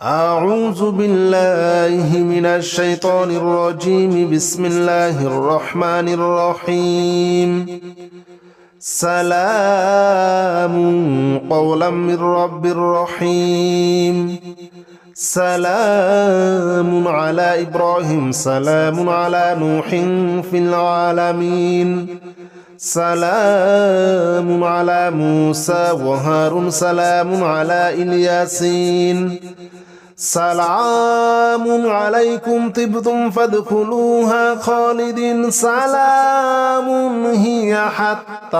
أعوذ بالله من الشيطان الرجيم. بسم الله الرحمن الرحيم. سلام قولا من رب رحيم. سلام على إبراهيم. سلام على نوح في العالمين. سلام على موسى وهارون. سلام على الياسين. سلام عليكم طبتم فادخلوها خالدين. سلام هي حتى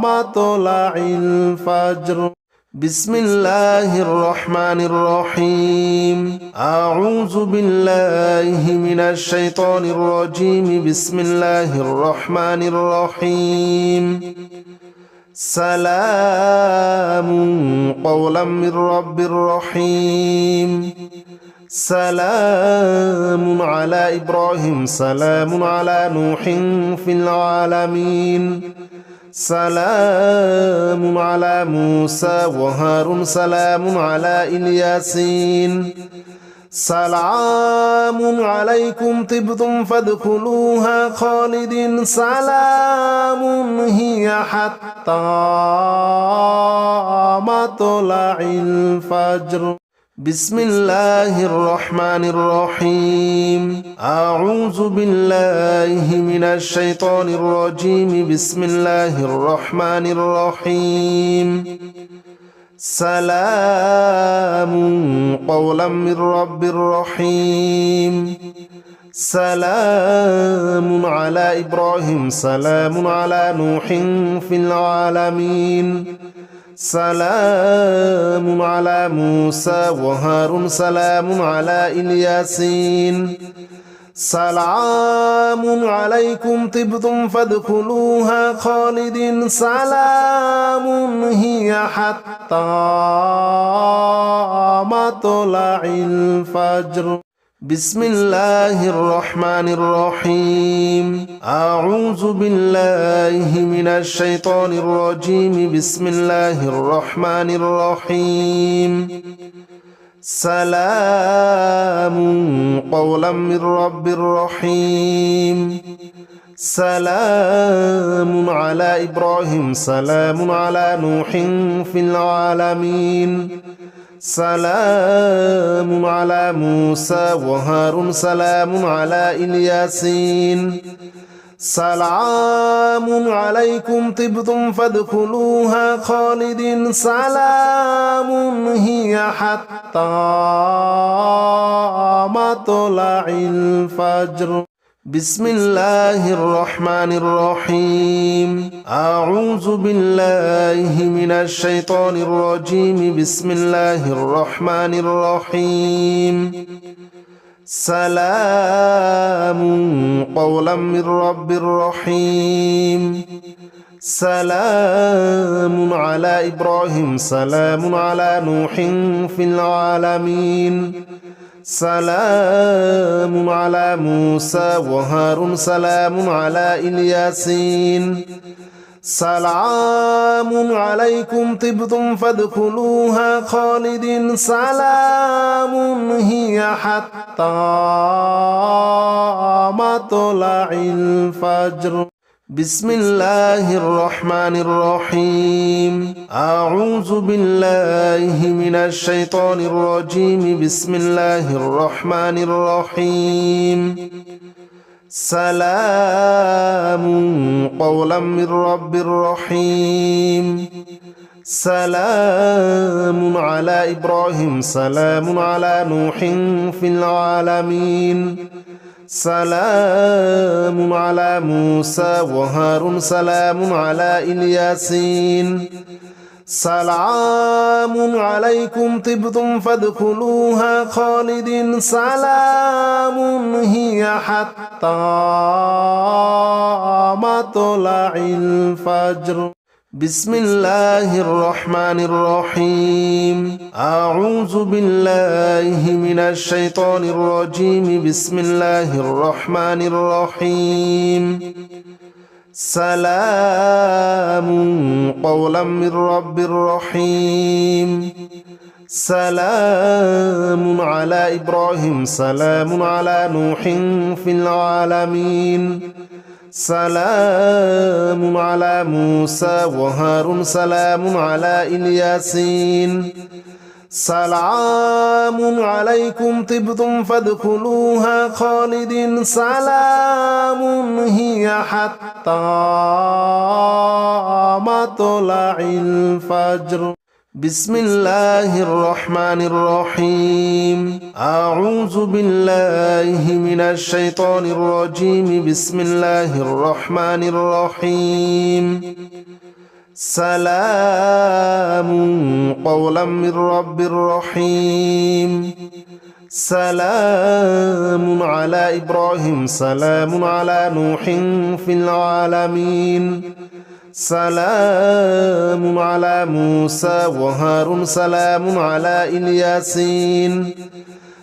مطلع الفجر. بسم الله الرحمن الرحيم. أعوذ بالله من الشيطان الرجيم. بسم الله الرحمن الرحيم. سلام قولا من رب رحيم. سلام على إبراهيم. سلام على نوح في العالمين. سلام على موسى وهارون. سلام على الياسين. سلام عليكم طبتم فادخلوها خالدين. سلام هي حتى مطلع الفجر. بسم الله الرحمن الرحيم. أعوذ بالله من الشيطان الرجيم. بسم الله الرحمن الرحيم. سلام قولا من رب رحيم. سلام على إبراهيم. سلام على نوح في العالمين. سلام على موسى وهارون. سلام على الياسين. سلام عليكم طبتم فادخلوها خالدين. سلام هي حتى مطلع الفجر. بسم الله الرحمن الرحيم. أعوذ بالله من الشيطان الرجيم. بسم الله الرحمن الرحيم. سلام قولا من رب رحيم. سلام على إبراهيم. سلام على نوح في العالمين. سلام على موسى وهارون. سلام على الياسين. سلام عليكم طبتم فادخلوها خالدين. سلام هي حتى مطلع الفجر. بسم الله الرحمن الرحيم. أعوذ بالله من الشيطان الرجيم. بسم الله الرحمن الرحيم. سلام قولا من رب رحيم. سلام على إبراهيم. سلام على نوح في العالمين. سلام على موسى وهارون. سلام على الياسين. سلام عليكم طبتم فادخلوها خالدين. سلام هي حتى مطلع الفجر. بسم الله الرحمن الرحيم. أعوذ بالله من الشيطان الرجيم. بسم الله الرحمن الرحيم. سلام قولا من رب رحيم. سلام على إبراهيم. سلام على نوح في العالمين. سلام على موسى وهارون. سلام على الياسين. سلام عليكم طبتم فادخلوها خالدين. سلام هي حتى مطلع الفجر. بسم الله الرحمن الرحيم. أعوذ بالله من الشيطان الرجيم. بسم الله الرحمن الرحيم. سلام قولا من رب رحيم. سلام على إبراهيم سلام على نوح في العالمين سلام على موسى وهارون سلام على الياسين سلام عليكم طبتم فادخلوها خالدين سلام هي حتى مطلع الفجر بسم الله الرحمن الرحيم أعوذ بالله من الشيطان الرجيم بسم الله الرحمن الرحيم سلام قولا من رب رحيم سلام على إبراهيم سلام على نوح في العالمين سلام على موسى وهارون سلام على الياسين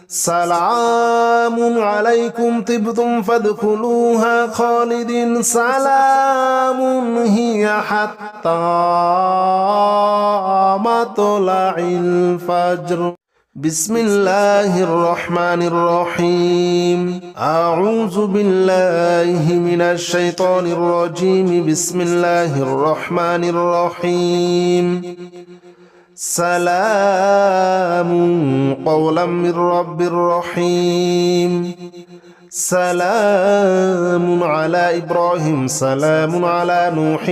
سلام عليكم طبتم فادخلوها خالدين سلام هي حتى مطلع الفجر بسم الله الرحمن الرحيم أعوذ بالله من الشيطان الرجيم بسم الله الرحمن الرحيم سلام قولا من رب رحيم سلام على إبراهيم سلام على نوح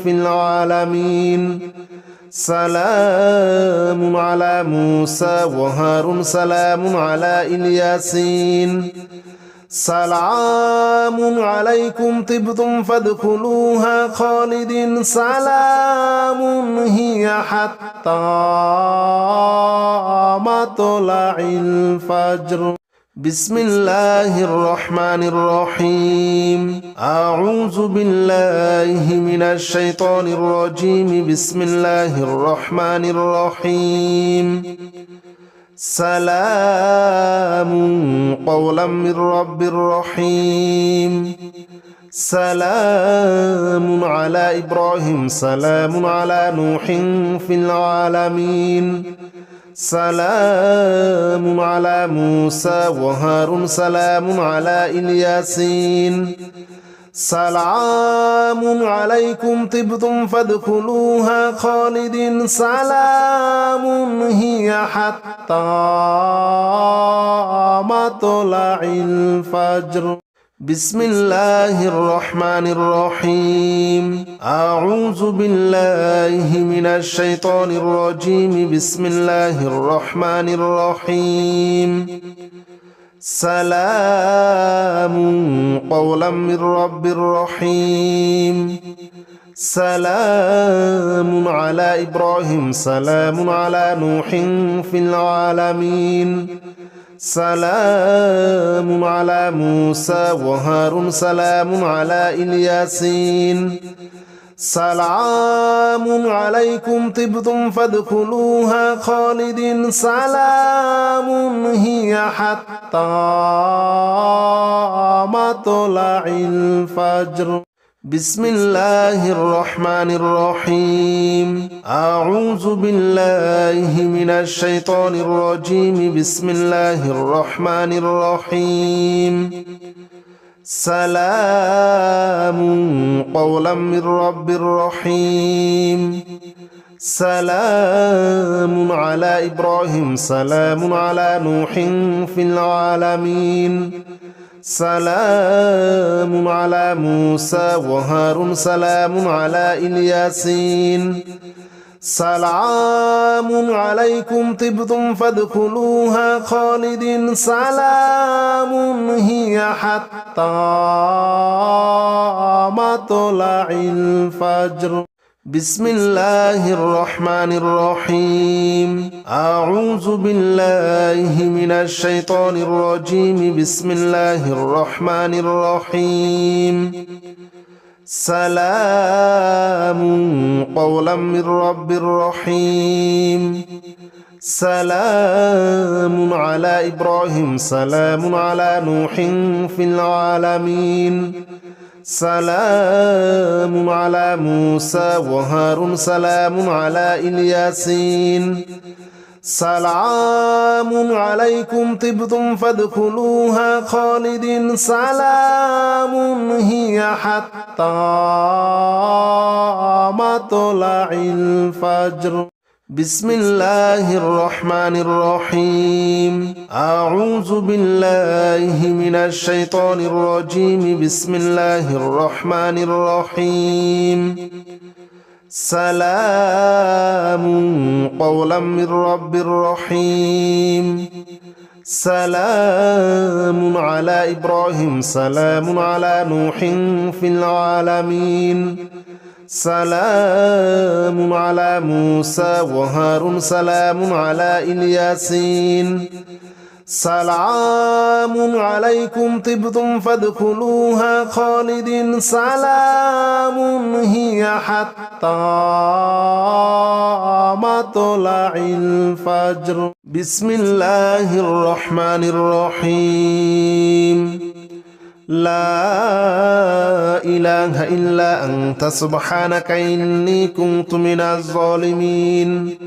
في العالمين سلام على موسى وهارون سلام على الياسين سلام عليكم طبتم فادخلوها خالدين سلام هي حتى مطلع الفجر بسم الله الرحمن الرحيم أعوذ بالله من الشيطان الرجيم بسم الله الرحمن الرحيم سلام قولا من رب رحيم سلام على إبراهيم سلام على نوح في العالمين سلام على موسى وهارون سلام على الياسين سلام عليكم طبتم فادخلوها خالدين سلام هي حتى مطلع الفجر بسم الله الرحمن الرحيم أعوذ بالله من الشيطان الرجيم بسم الله الرحمن الرحيم سلام قولا من رب رحيم سلام على إبراهيم سلام على نوح في العالمين سلام على موسى وهارون سلام على الياسين سلام عليكم طبتم فادخلوها خالدين سلام هي حتى مطلع الفجر بسم الله الرحمن الرحيم أعوذ بالله من الشيطان الرجيم بسم الله الرحمن الرحيم سلام قولا من رب رحيم سلام على إبراهيم سلام على نوح في العالمين سلام على موسى وهارون سلام على الياسين سلام عليكم طبتم فادخلوها خالدين سلام هي حتى مطلع الفجر بسم الله الرحمن الرحيم أعوذ بالله من الشيطان الرجيم بسم الله الرحمن الرحيم سلام قولا من رب رحيم سلام على إبراهيم سلام على نوح في العالمين سلام على موسى وهارون سلام على الياسين سلام عليكم طبتم فادخلوها خالدين سلام هي حتى مطلع الفجر بسم الله الرحمن الرحيم أعوذ بالله من الشيطان الرجيم بسم الله الرحمن الرحيم سلام قولا من رب رحيم سلام على إبراهيم سلام على نوح في العالمين سلام على موسى وهارون سلام على الياسين سلام عليكم طبتم فادخلوها خالدين سلام هي حتى مطلع الفجر بسم الله الرحمن الرحيم لا إله إلا أنت سبحانك إني كنت من الظالمين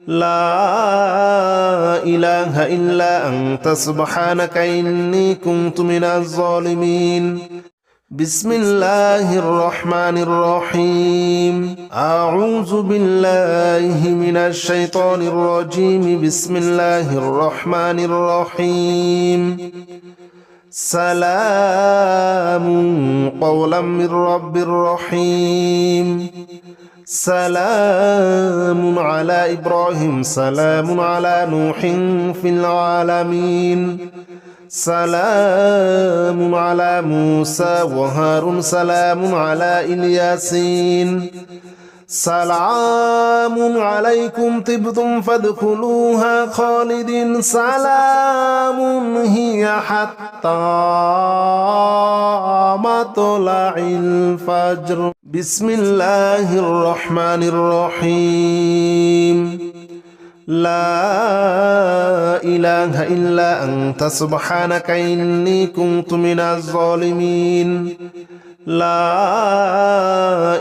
لا إله إلا أنت سبحانك إني كنت من الظالمين بسم الله الرحمن الرحيم أعوذ بالله من الشيطان الرجيم بسم الله الرحمن الرحيم سلام قولا من رب رحيم سلام على إبراهيم سلام على نوح في العالمين سلام على موسى وهارون سلام على الياسين سلام عليكم طبتم فادخلوها خالدين سلام هي حتى مطلع الفجر بسم الله الرحمن الرحيم لا إله إلا أنت سبحانك إني كنت من الظالمين لا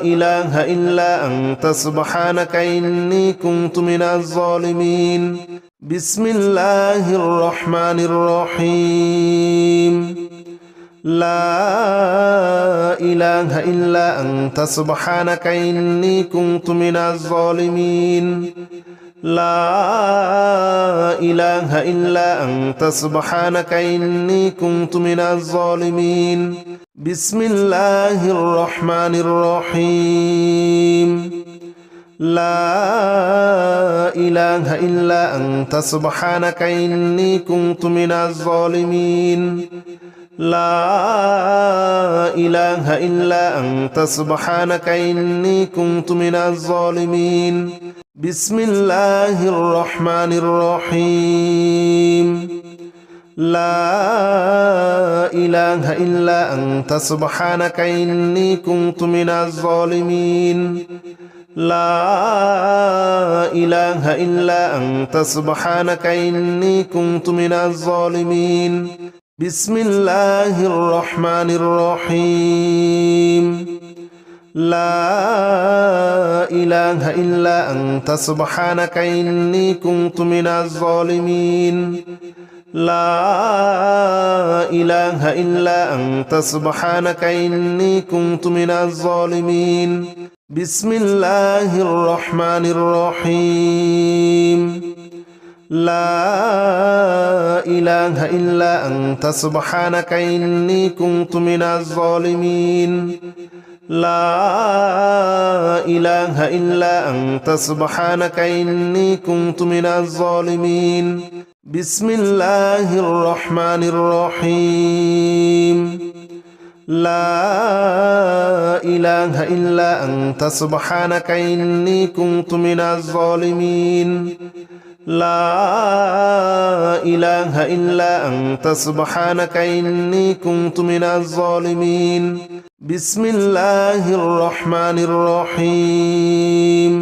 إله إلا أنت سبحانك إني كنت من الظالمين بسم الله الرحمن الرحيم لا إله إلا أنت سبحانك إني كنت من الظالمين لا إله إلا أنت سبحانك إني كنت من الظالمين بسم الله الرحمن الرحيم لا إله إلا أنت سبحانك إني كنت من الظالمين لا إله إلا أنت سبحانك إني كنت من الظالمين بسم الله الرحمن الرحيم لا إله إلا أنت سبحانك إني كنت من الظالمين لا إله إلا أنت سبحانك إني كنت من الظالمين بسم الله الرحمن الرحيم لا إله إلا أنت سبحانك إني كنت من الظالمين لا إله إلا أنت سبحانك إني كنت من الظالمين بسم الله الرحمن الرحيم لا إله إلا أنت سبحانك إني كنت من الظالمين لا إله إلا أنت سبحانك إني كنت من الظالمين بسم الله الرحمن الرحيم لا إله إلا أنت سبحانك إني كنت من الظالمين لا إله إلا أنت سبحانك إني كنت من الظالمين بسم الله الرحمن الرحيم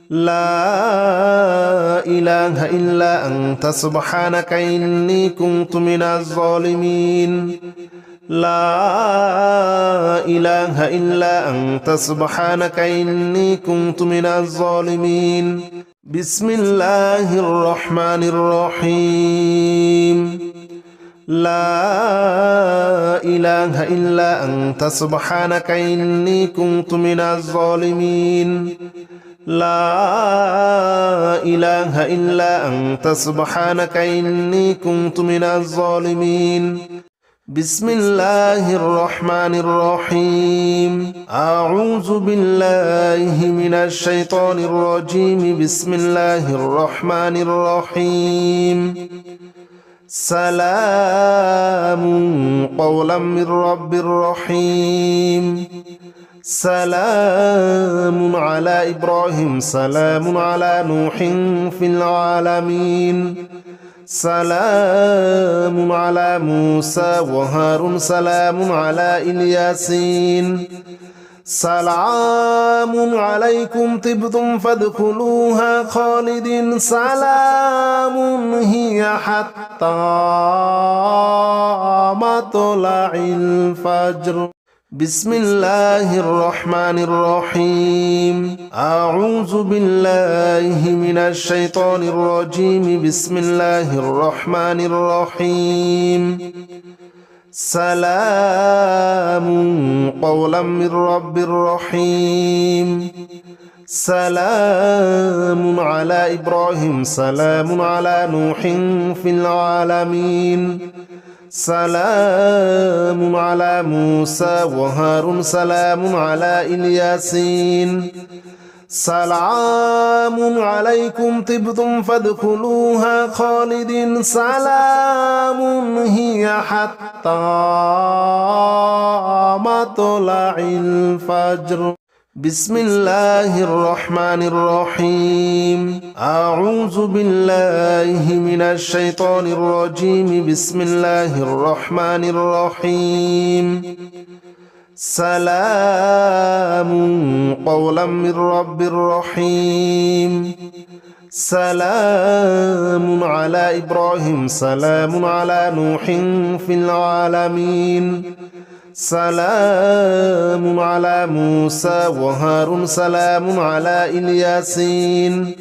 لا إله إلا أنت سبحانك إني كنت من الظالمين لا إله إلا أنت سبحانك إني كنت من الظالمين بسم الله الرحمن الرحيم لا إله إلا أنت سبحانك إني كنت من الظالمين لا إله إلا أنت سبحانك إني كنت من الظالمين بسم الله الرحمن الرحيم أعوذ بالله من الشيطان الرجيم بسم الله الرحمن الرحيم سلام قولا من رب رحيم سلام على إبراهيم سلام على نوح في العالمين سلام على موسى وهارون سلام على الياسين سلام عليكم طبتم فادخلوها خالدين سلام هي حتى مطلع الفجر بسم الله الرحمن الرحيم أعوذ بالله من الشيطان الرجيم بسم الله الرحمن الرحيم سلام قولا من رب رحيم سلام على إبراهيم سلام على نوح في العالمين سلام على موسى وهارون سلام على الياسين سلام عليكم طبتم فادخلوها خالدين سلام هي حتى مطلع الفجر بسم الله الرحمن الرحيم أعوذ بالله من الشيطان الرجيم بسم الله الرحمن الرحيم سلام قولا من رب رحيم سلام على إبراهيم سلام على نوح في العالمين سلام على موسى وهارون سلام على الياسين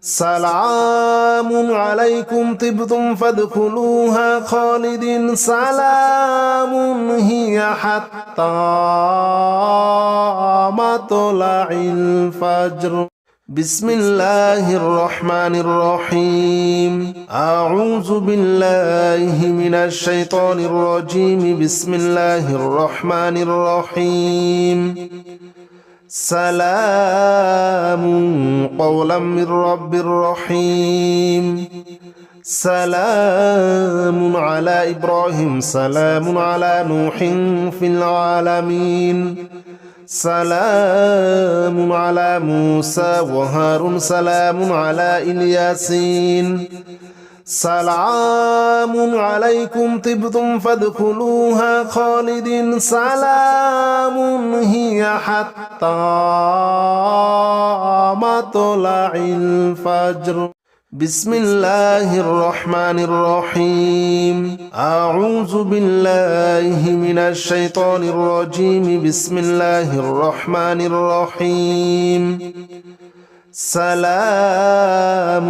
سلام عليكم طبتم فادخلوها خالدين سلام هي حتى مطلع الفجر بسم الله الرحمن الرحيم أعوذ بالله من الشيطان الرجيم بسم الله الرحمن الرحيم سلام قولا من رب رحيم سلام على إبراهيم سلام على نوح في العالمين سلام على موسى وهارون سلام على الياسين سلام عليكم طبتم فادخلوها خالدين سلام هي حتى مطلع الفجر بسم الله الرحمن الرحيم أعوذ بالله من الشيطان الرجيم بسم الله الرحمن الرحيم سلام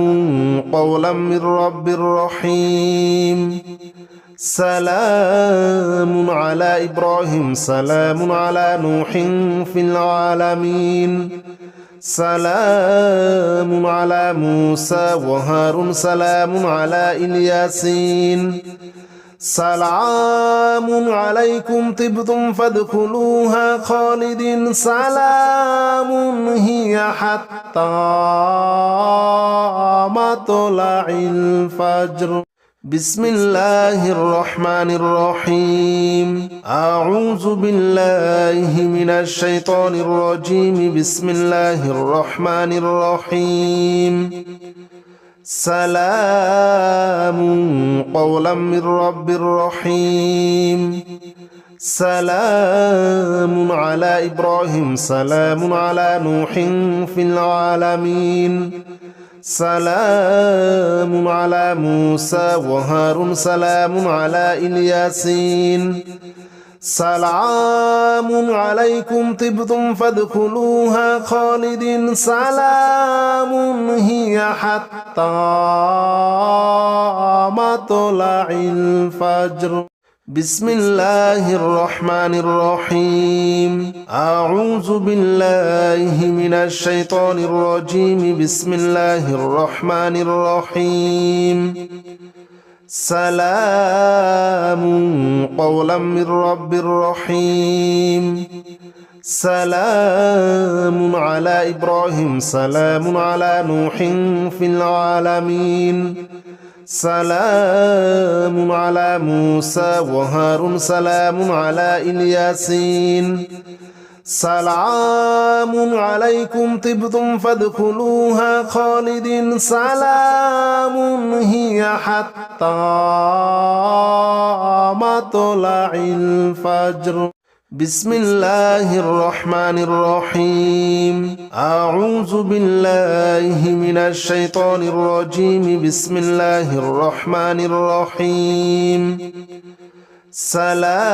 قولا من رب رحيم سلام على إبراهيم سلام على نوح في العالمين سلام على موسى وهارون سلام على الياسين سلام عليكم طبتم فادخلوها خالدين سلام هي حتى مطلع الفجر بسم الله الرحمن الرحيم أعوذ بالله من الشيطان الرجيم بسم الله الرحمن الرحيم سلام قولا من رب رحيم سلام على إبراهيم سلام على نوح في العالمين سلام على موسى وهارون سلام على الياسين سلام عليكم طبتم فادخلوها خالدين سلام هي حتى مطلع الفجر بسم الله الرحمن الرحيم أعوذ بالله من الشيطان الرجيم بسم الله الرحمن الرحيم سلام قولا من رب رحيم سلام على إبراهيم سلام على نوح في العالمين سلام على موسى وهارون سلام على الياسين سلام عليكم طبتم فادخلوها خالدين سلام هي حتى مطلع الفجر بسم الله الرحمن الرحيم أعوذ بالله من الشيطان الرجيم بسم الله الرحمن الرحيم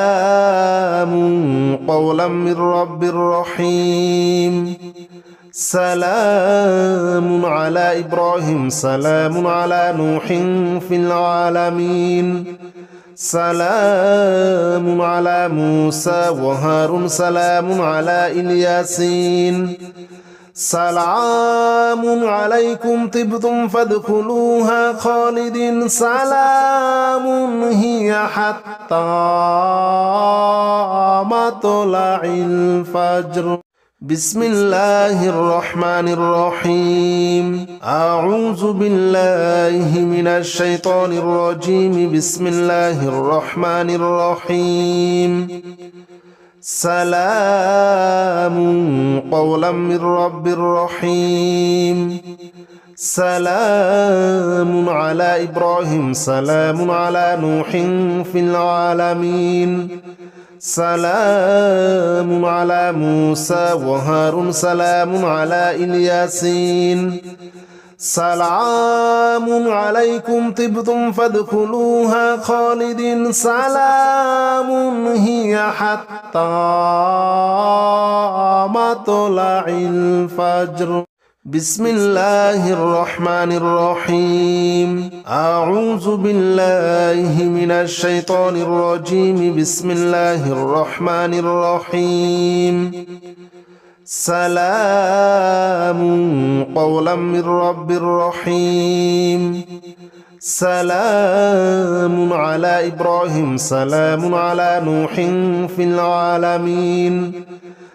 سلام قولا من رب رحيم سلام على إبراهيم سلام على نوح في العالمين سلام على موسى وهارون سلام على الياسين سلام عليكم طبتم فادخلوها خالدين سلام هي حتى مطلع الفجر بسم الله الرحمن الرحيم أعوذ بالله من الشيطان الرجيم بسم الله الرحمن الرحيم سلام قولا من رب رحيم سلام على إبراهيم سلام على نوح في العالمين سلام على موسى وهارون سلام على الياسين سلام عليكم طبتم فادخلوها خالدين سلام هي حتى مطلع الفجر بسم الله الرحمن الرحيم أعوذ بالله من الشيطان الرجيم بسم الله الرحمن الرحيم سلام قولا من رب رحيم سلام على إبراهيم سلام على نوح في العالمين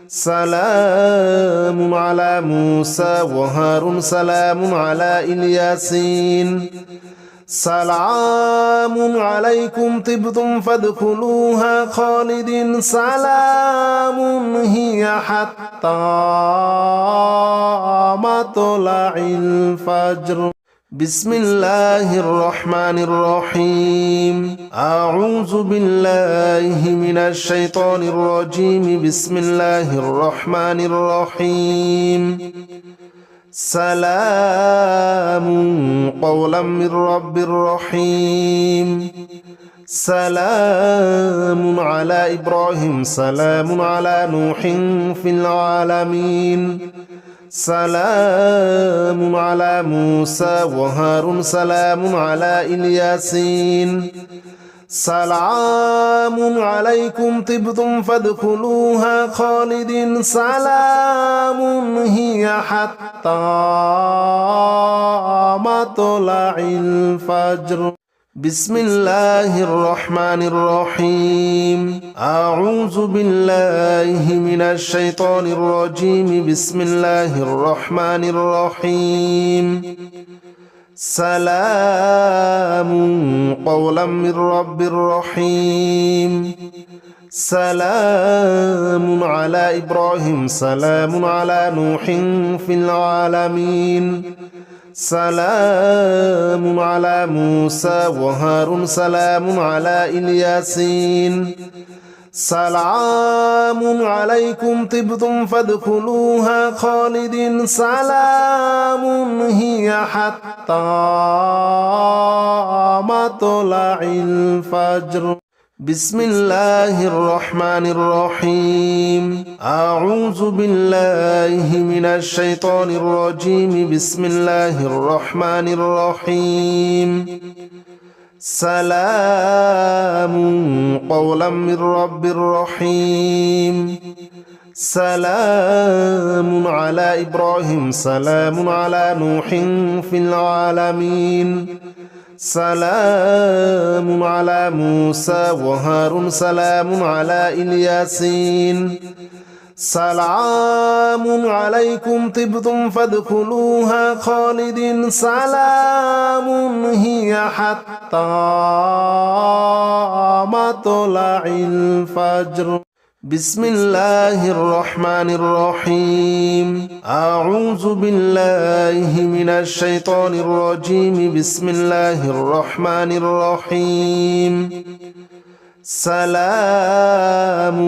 سلام على موسى وهارون سلام على الياسين سلام عليكم طبتم فادخلوها خالدين سلام هي حتى مطلع الفجر بسم الله الرحمن الرحيم أعوذ بالله من الشيطان الرجيم بسم الله الرحمن الرحيم سلام قولا من رب رحيم سلام على إبراهيم سلام على نوح في العالمين سلام على موسى وهارون سلام على الياسين سلام عليكم طبتم فادخلوها خالدين سلام هي حتى مطلع الفجر بسم الله الرحمن الرحيم أعوذ بالله من الشيطان الرجيم بسم الله الرحمن الرحيم سلام قولا من رب رحيم سلام على إبراهيم سلام على نوح في العالمين سلام على موسى وهارون سلام على الياسين سلام عليكم طبتم فادخلوها خالدين سلام هي حتى مطلع الفجر بسم الله الرحمن الرحيم أعوذ بالله من الشيطان الرجيم بسم الله الرحمن الرحيم سلام قولا من رب رحيم سلام على إبراهيم سلام على نوح في العالمين سلام على موسى وهارون سلام على الياسين سلام عليكم طبتم فادخلوها خالدين سلام هي حتى مطلع الفجر بسم الله الرحمن الرحيم أعوذ بالله من الشيطان الرجيم بسم الله الرحمن الرحيم سلام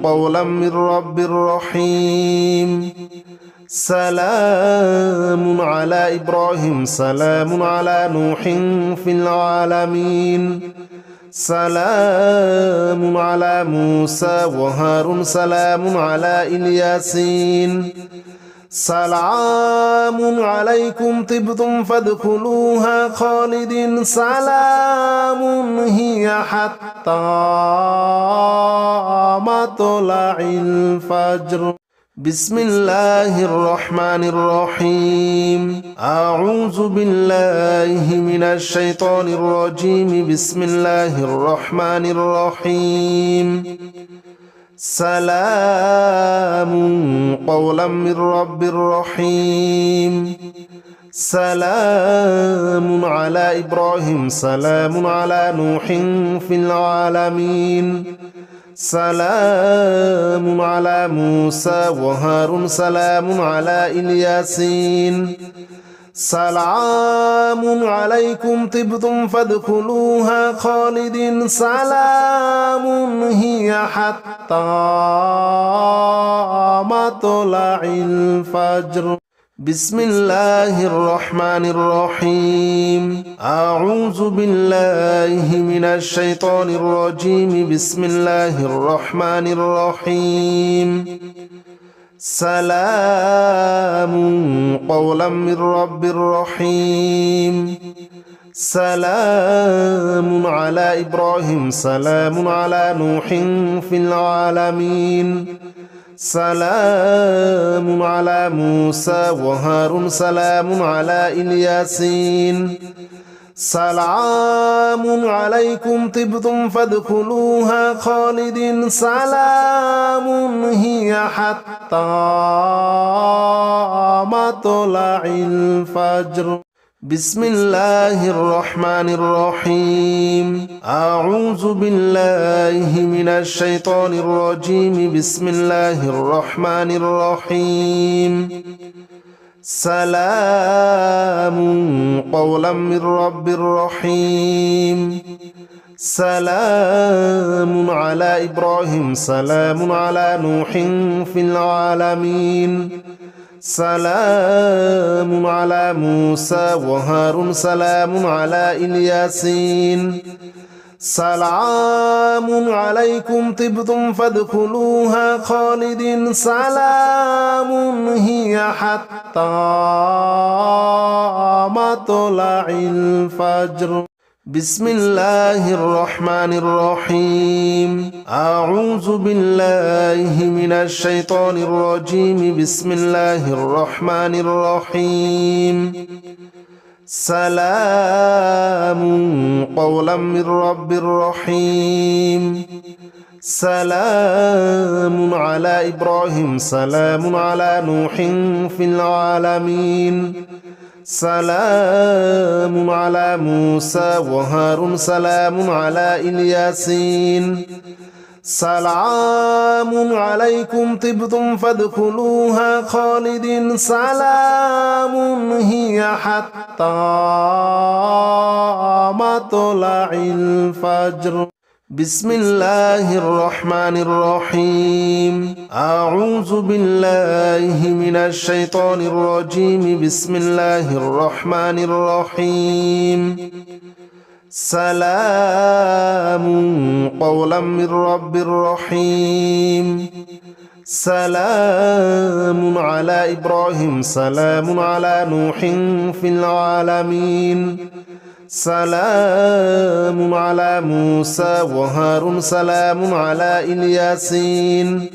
قولا من رب رحيم سلام على إبراهيم سلام على نوح في العالمين سلام على موسى وهارون سلام على الياسين سلام عليكم طبتم فادخلوها خالدين سلام هي حتى مطلع الفجر بسم الله الرحمن الرحيم أعوذ بالله من الشيطان الرجيم بسم الله الرحمن الرحيم سلام قولا من رب رحيم سلام على إبراهيم سلام على نوح في العالمين سلام على موسى وهارون سلام على الياسين سلام عليكم طبتم فادخلوها خالدين سلام هي حتى مطلع الفجر بسم الله الرحمن الرحيم أعوذ بالله من الشيطان الرجيم بسم الله الرحمن الرحيم سلام قولا من رب رحيم سلام على إبراهيم سلام على نوح في العالمين سلام على موسى وهارون سلام على الياسين سلام عليكم طبتم فادخلوها خالدين سلام هي حتى مطلع الفجر بسم الله الرحمن الرحيم أعوذ بالله من الشيطان الرجيم بسم الله الرحمن الرحيم سلام قولا من رب رحيم سلام على إبراهيم سلام على نوح في العالمين سلام على موسى وهارون سلام على الياسين سلام عليكم طبتم فادخلوها خالدين سلام هي حتى مطلع الفجر بسم الله الرحمن الرحيم أعوذ بالله من الشيطان الرجيم بسم الله الرحمن الرحيم سلام قولا من رب رحيم سلام على إبراهيم سلام على نوح في العالمين سلام على موسى وهارون سلام على الياسين سلام عليكم طبتم فادخلوها خالدين سلام هي حتى مطلع الفجر بسم الله الرحمن الرحيم أعوذ بالله من الشيطان الرجيم بسم الله الرحمن الرحيم سلام قولا من رب رحيم سلام على إبراهيم سلام على نوح في العالمين سلام على موسى وهارون سلام على الياسين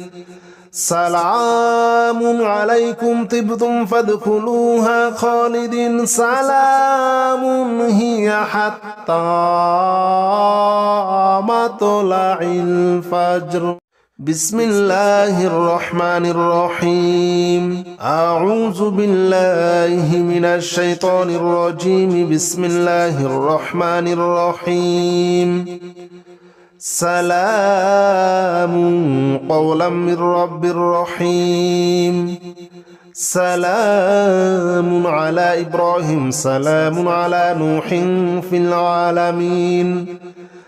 سلام عليكم طبتم فادخلوها خالدين سلام هي حتى مطلع الفجر بسم الله الرحمن الرحيم أعوذ بالله من الشيطان الرجيم بسم الله الرحمن الرحيم سلام قولا من رب رحيم سلام على إبراهيم سلام على نوح في العالمين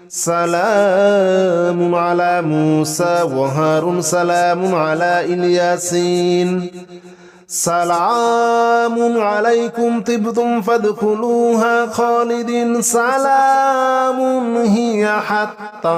سلام على موسى وهارون سلام على الياسين سلام عليكم طبتم فادخلوها خالدين سلام هي حتى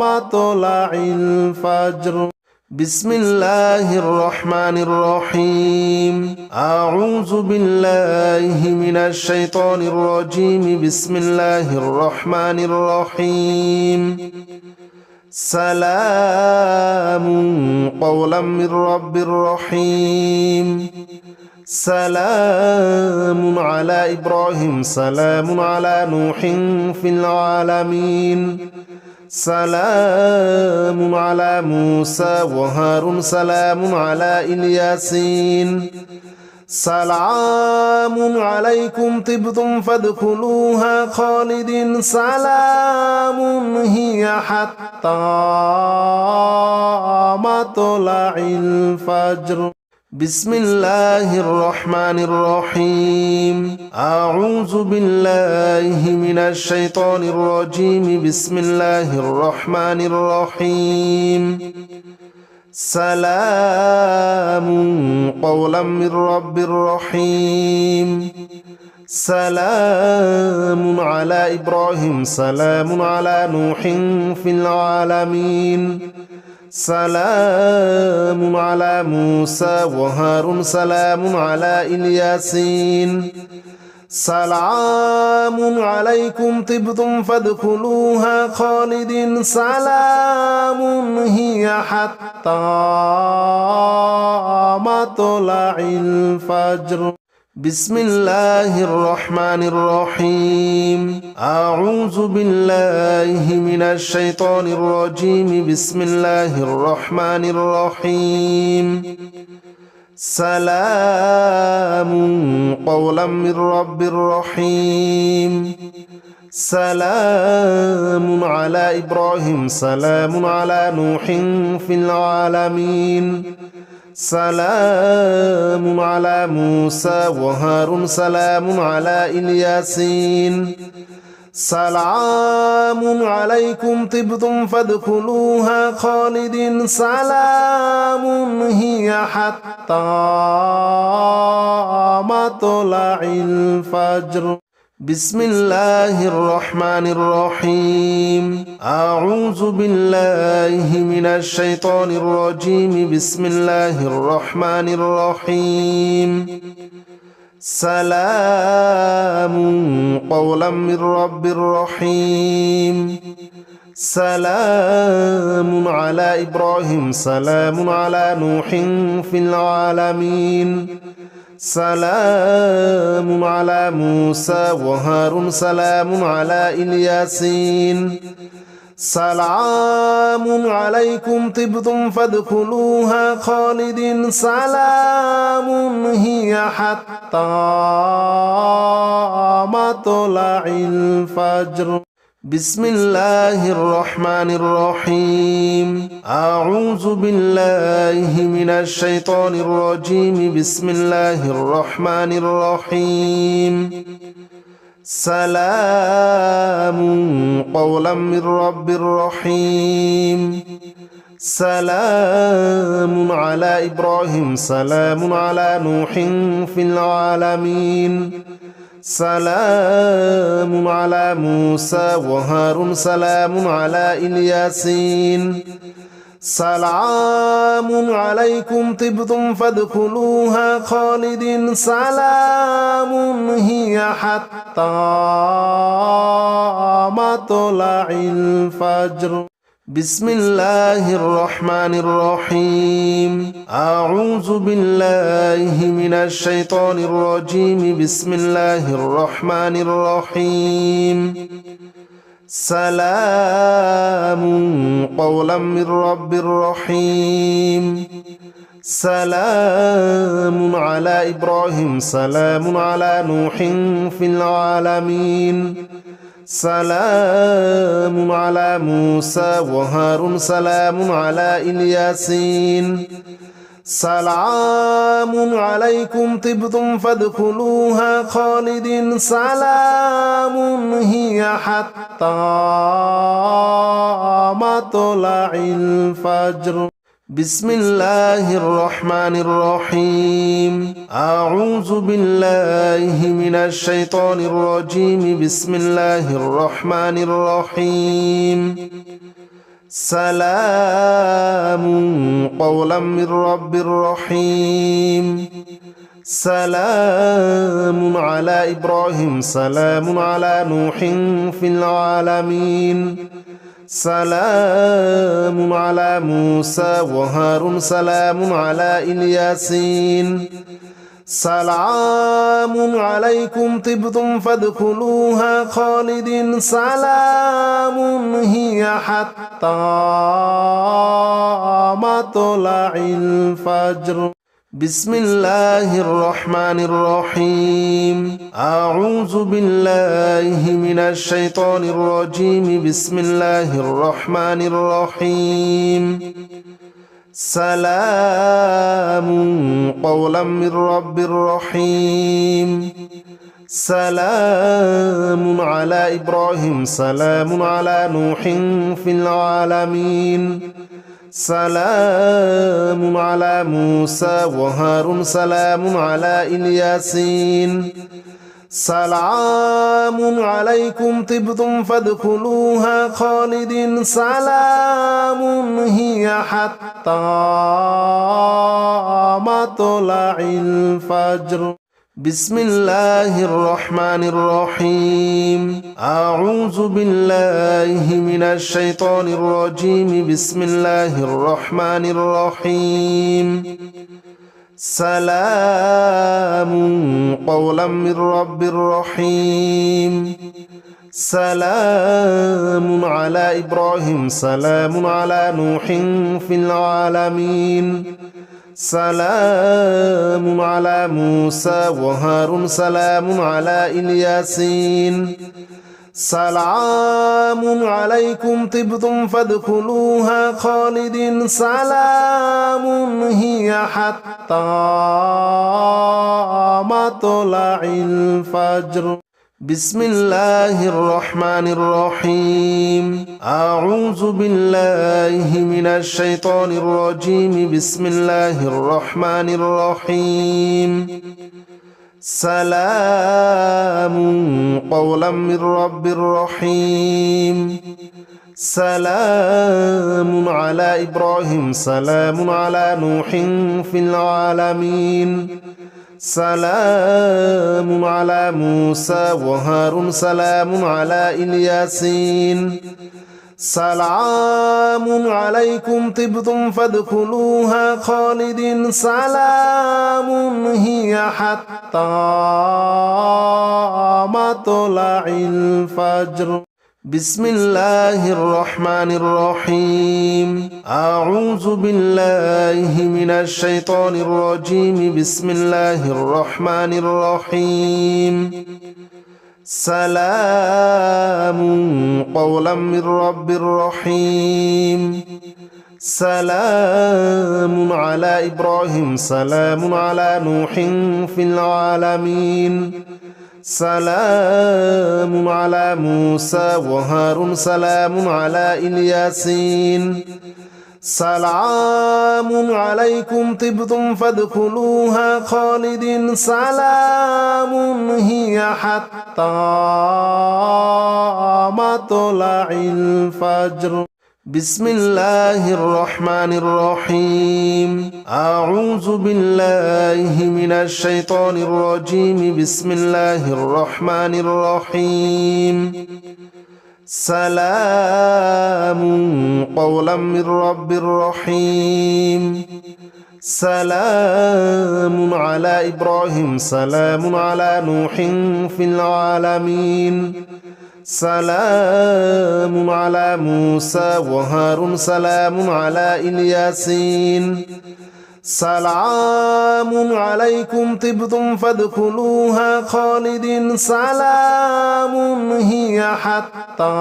مطلع الفجر بسم الله الرحمن الرحيم أعوذ بالله من الشيطان الرجيم بسم الله الرحمن الرحيم سلام قولا من رب رحيم سلام على إبراهيم سلام على نوح في العالمين سلام على موسى وهارون سلام على الياسين سلام عليكم طبتم فادخلوها خالدين سلام هي حتى مطلع الفجر بسم الله الرحمن الرحيم أعوذ بالله من الشيطان الرجيم بسم الله الرحمن الرحيم سلام قولا من رب رحيم سلام على إبراهيم سلام على نوح في العالمين سلام على موسى وهارون سلام على الياسين سلام عليكم طبتم فادخلوها خالدين سلام هي حتى مطلع الفجر بسم الله الرحمن الرحيم أعوذ بالله من الشيطان الرجيم بسم الله الرحمن الرحيم سلام قولا من رب رحيم سلام على إبراهيم سلام على نوح في العالمين سلام على موسى وهارون سلام على الياسين سلام عليكم طبتم فادخلوها خالدين سلام هي حتى مطلع الفجر بسم الله الرحمن الرحيم أعوذ بالله من الشيطان الرجيم بسم الله الرحمن الرحيم سلام قولا من رب رحيم سلام على إبراهيم سلام على نوح في العالمين سلام على موسى وهارون سلام على الياسين سلام عليكم طبتم فادخلوها خالدين سلام هي حتى مطلع الفجر بسم الله الرحمن الرحيم أعوذ بالله من الشيطان الرجيم بسم الله الرحمن الرحيم سلام قولا من رب رحيم سلام على إبراهيم سلام على نوح في العالمين سلام على موسى وهارون سلام على الياسين سلام عليكم طبتم فادخلوها خالدين سلام هي حتى مطلع الفجر بسم الله الرحمن الرحيم أعوذ بالله من الشيطان الرجيم بسم الله الرحمن الرحيم سلام قولا من رب رحيم سلام على إبراهيم سلام على نوح في العالمين سلام على موسى وهارون سلام على الياسين سلام عليكم طبتم فادخلوها خالدين سلام هي حتى مطلع الفجر بسم الله الرحمن الرحيم أعوذ بالله من الشيطان الرجيم بسم الله الرحمن الرحيم سلام قولا من رب رحيم سلام على إبراهيم سلام على نوح في العالمين سلام على موسى وهارون سلام على الياسين سلام عليكم طبتم فادخلوها خالدين سلام هي حتى مطلع الفجر بسم الله الرحمن الرحيم أعوذ بالله من الشيطان الرجيم بسم الله الرحمن الرحيم سلام قولا من رب رحيم سلام على إبراهيم سلام على نوح في العالمين سلام على موسى وهارون سلام على الياسين سلام عليكم طبتم فادخلوها خالدين سلام هي حتى مطلع الفجر بسم الله الرحمن الرحيم أعوذ بالله من الشيطان الرجيم بسم الله الرحمن الرحيم سلام قولا من رب رحيم سلام على إبراهيم سلام على نوح في العالمين سلام على موسى وهارون سلام على الياسين سلام عليكم طبتم فادخلوها خالدين سلام هي حتى مطلع الفجر بسم الله الرحمن الرحيم أعوذ بالله من الشيطان الرجيم بسم الله الرحمن الرحيم سلام قولا من رب رحيم سلام على إبراهيم سلام على نوح في العالمين سلام على موسى وهارون سلام على الياسين سلام عليكم طبتم فادخلوها خالدين سلام هي حتى مطلع الفجر بسم الله الرحمن الرحيم أعوذ بالله من الشيطان الرجيم بسم الله الرحمن الرحيم سلام قولا من رب رحيم سلام على إبراهيم سلام على نوح في العالمين سلام على موسى وهارون سلام على الياسين سلام عليكم طبتم فادخلوها خالدين سلام هي حتى مطلع الفجر بسم الله الرحمن الرحيم أعوذ بالله من الشيطان الرجيم بسم الله الرحمن الرحيم سلام قولا من رب رحيم سلام على إبراهيم سلام على نوح في العالمين سلام على موسى وهارون سلام على الياسين سلام عليكم طبتم فادخلوها خالدين سلام هي حتى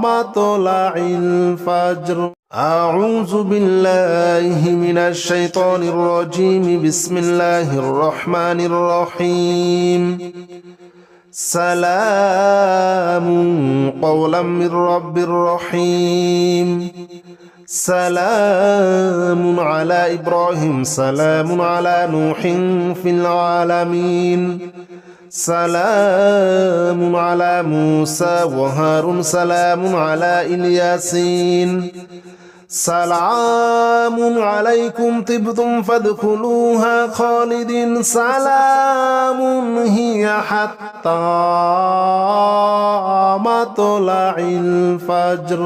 مطلع الفجر أعوذ بالله من الشيطان الرجيم بسم الله الرحمن الرحيم سلام قولا من رب رحيم سلام على إبراهيم سلام على نوح في العالمين سلام على موسى وهارون سلام على الياسين سلام عليكم طبتم فادخلوها خالدين سلام هي حتى مطلع الفجر